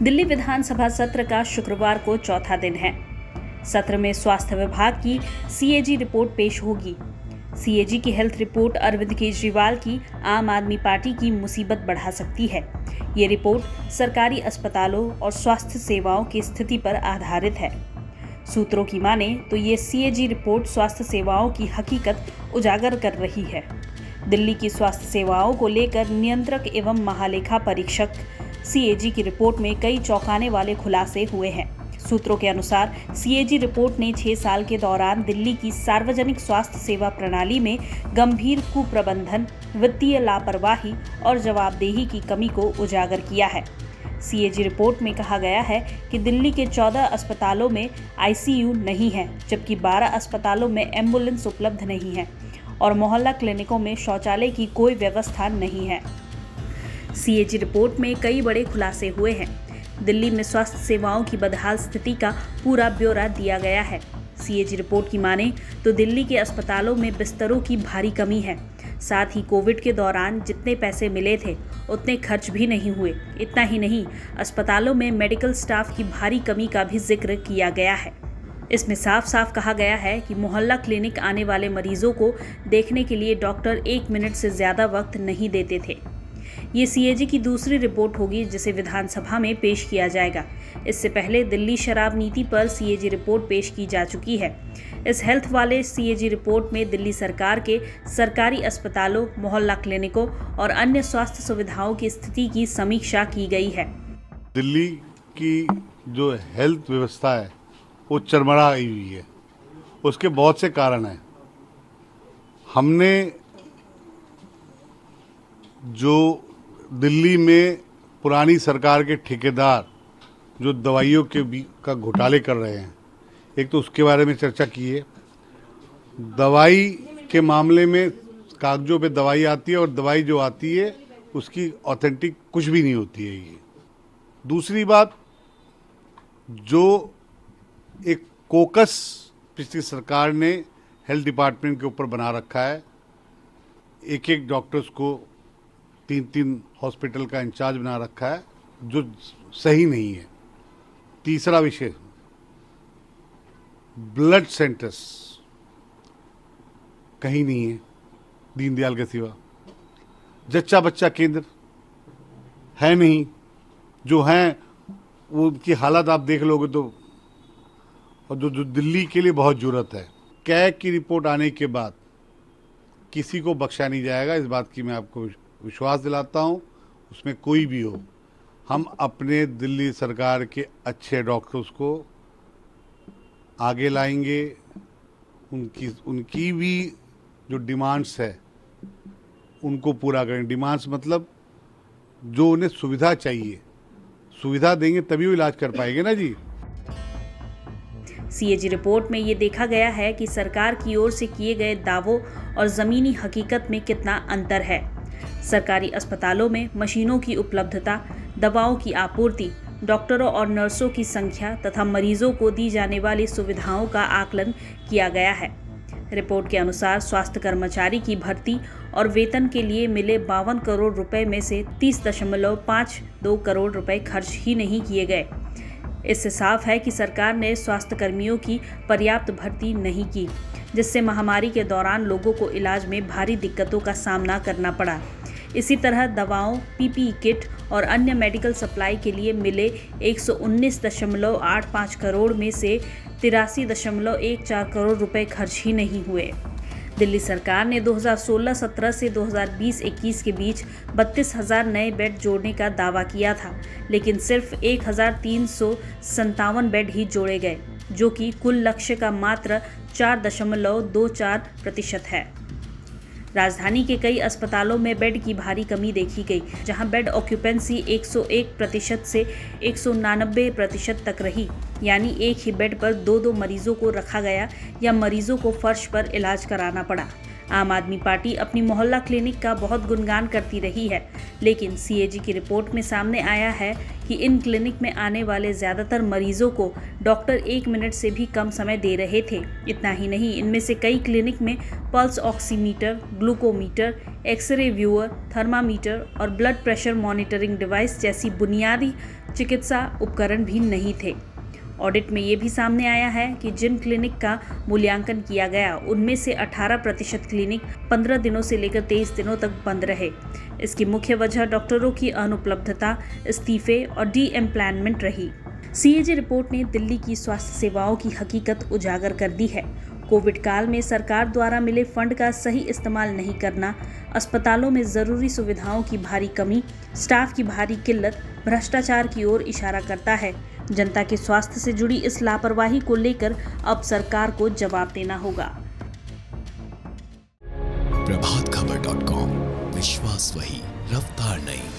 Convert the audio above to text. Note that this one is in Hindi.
दिल्ली विधानसभा सत्र का शुक्रवार को चौथा दिन है। सत्र में स्वास्थ्य विभाग की सीएजी रिपोर्ट पेश होगी। सीएजी की हेल्थ रिपोर्ट अरविंद केजरीवाल की आम आदमी पार्टी की मुसीबत बढ़ा सकती है। ये रिपोर्ट सरकारी अस्पतालों और स्वास्थ्य सेवाओं की स्थिति पर आधारित है। सूत्रों की माने तो ये सीएजी रिपोर्ट स्वास्थ्य सेवाओं की हकीकत उजागर कर रही है। दिल्ली की स्वास्थ्य सेवाओं को लेकर नियंत्रक एवं महालेखा परीक्षक सीएजी की रिपोर्ट में कई चौंकाने वाले खुलासे हुए हैं। सूत्रों के अनुसार सीएजी रिपोर्ट ने 6 साल के दौरान दिल्ली की सार्वजनिक स्वास्थ्य सेवा प्रणाली में गंभीर कुप्रबंधन, वित्तीय लापरवाही और जवाबदेही की कमी को उजागर किया है। सीएजी रिपोर्ट में कहा गया है कि दिल्ली के 14 अस्पतालों में आईसीयू नहीं है, जबकि 12 अस्पतालों में एम्बुलेंस उपलब्ध नहीं है और मोहल्ला क्लिनिकों में शौचालय की कोई व्यवस्था नहीं है। सीएजी रिपोर्ट में कई बड़े खुलासे हुए हैं। दिल्ली में स्वास्थ्य सेवाओं की बदहाल स्थिति का पूरा ब्यौरा दिया गया है। सीएजी रिपोर्ट की माने तो दिल्ली के अस्पतालों में बिस्तरों की भारी कमी है। साथ ही कोविड के दौरान जितने पैसे मिले थे उतने खर्च भी नहीं हुए। इतना ही नहीं, अस्पतालों में मेडिकल स्टाफ की भारी कमी का भी जिक्र किया गया है। इसमें साफ साफ कहा गया है कि मोहल्ला क्लिनिक आने वाले मरीजों को देखने के लिए डॉक्टर 1 मिनट से ज़्यादा वक्त नहीं देते थे। ये सीएजी की दूसरी रिपोर्ट होगी जिसे विधानसभा में पेश किया जाएगा। इससे पहले दिल्ली शराब नीति पर सीएजी रिपोर्ट पेश की जा चुकी है। इस हेल्थ वाले सीएजी रिपोर्ट में दिल्ली सरकार के सरकारी अस्पतालों, मोहल्ला क्लिनिकों और अन्य स्वास्थ्य सुविधाओं की स्थिति की समीक्षा की गई है। दिल्ली की जो हेल्थ व्यवस्था है वो चरमरा हुई है। उसके बहुत से कारण हैं। हमने जो दिल्ली में पुरानी सरकार के ठेकेदार जो दवाइयों का घोटाले कर रहे हैं, एक तो उसके बारे में चर्चा की है। दवाई के मामले में कागजों पे दवाई आती है और दवाई जो आती है उसकी ऑथेंटिक कुछ भी नहीं होती है। ये दूसरी बात, जो एक कोकस पिछली सरकार ने हेल्थ डिपार्टमेंट के ऊपर बना रखा है, एक डॉक्टर्स को 3 हॉस्पिटल का इंचार्ज बना रखा है, जो सही नहीं है। तीसरा विषय, ब्लड सेंटर्स कहीं नहीं है दीनदयाल के सिवा। जच्चा बच्चा केंद्र है नहीं, जो हैं वो उनकी हालत आप देख लोगे तो, और जो दिल्ली के लिए बहुत जरूरत है। कैग की रिपोर्ट आने के बाद किसी को बख्शा नहीं जाएगा, इस बात की मैं आपको विश्वास दिलाता हूं। उसमें कोई भी हो, हम अपने दिल्ली सरकार के अच्छे डॉक्टर्स को आगे लाएंगे। उनकी भी जो डिमांड्स है उनको पूरा करें। डिमांड्स मतलब जो उन्हें सुविधा चाहिए, सुविधा देंगे तभी वो इलाज कर पाएंगे ना जी। सीएजी रिपोर्ट में ये देखा गया है कि सरकार की ओर से किए गए दावों और ज़मीनी हकीकत में कितना अंतर है। सरकारी अस्पतालों में मशीनों की उपलब्धता, दवाओं की आपूर्ति, डॉक्टरों और नर्सों की संख्या तथा मरीजों को दी जाने वाली सुविधाओं का आकलन किया गया है। रिपोर्ट के अनुसार स्वास्थ्य कर्मचारी की भर्ती और वेतन के लिए मिले 52 करोड़ रुपए में से 30.52 करोड़ रुपए खर्च ही नहीं किए गए। इससे साफ है कि सरकार ने स्वास्थ्य कर्मियों की पर्याप्त भर्ती नहीं की, जिससे महामारी के दौरान लोगों को इलाज में भारी दिक्कतों का सामना करना पड़ा। इसी तरह दवाओं, पीपीई किट और अन्य मेडिकल सप्लाई के लिए मिले 119.85 करोड़ में से 83.14 करोड़ रुपए खर्च ही नहीं हुए। दिल्ली सरकार ने 2016-17 से 2020-21 के बीच 32,000 नए बेड जोड़ने का दावा किया था, लेकिन सिर्फ 1,357 बेड ही जोड़े गए, जो कि कुल लक्ष्य का मात्र 4.24% है। राजधानी के कई अस्पतालों में बेड की भारी कमी देखी गई, जहां बेड ऑक्यूपेंसी 101% से 199% तक रही, यानी एक ही बेड पर 2 मरीजों को रखा गया या मरीजों को फर्श पर इलाज कराना पड़ा। आम आदमी पार्टी अपनी मोहल्ला क्लिनिक का बहुत गुणगान करती रही है, लेकिन सीएजी की रिपोर्ट में सामने आया है कि इन क्लिनिक में आने वाले ज़्यादातर मरीजों को डॉक्टर 1 मिनट से भी कम समय दे रहे थे। इतना ही नहीं, इनमें से कई क्लिनिक में pulse oximeter, glucometer, xray viewer, thermometer और ब्लड प्रेशर मॉनिटरिंग डिवाइस जैसी बुनियादी चिकित्सा उपकरण भी नहीं थे। ऑडिट में ये भी सामने आया है कि जिन क्लिनिक का मूल्यांकन किया गया उनमें से 18% क्लिनिक 15 दिनों से लेकर 23 दिनों तक बंद रहे। इसकी मुख्य वजह डॉक्टरों की अनुपलब्धता, इस्तीफे और डी-एम्प्लॉयमेंट रही। सीएजी रिपोर्ट ने दिल्ली की स्वास्थ्य सेवाओं की हकीकत उजागर कर दी है। कोविड काल में सरकार द्वारा मिले फंड का सही इस्तेमाल नहीं करना, अस्पतालों में ज़रूरी सुविधाओं की भारी कमी, स्टाफ की भारी किल्लत भ्रष्टाचार की ओर इशारा करता है। जनता के स्वास्थ्य से जुड़ी इस लापरवाही को लेकर अब सरकार को जवाब देना होगा। प्रभातखबर.com, विश्वास वही, रफ्तार नहीं।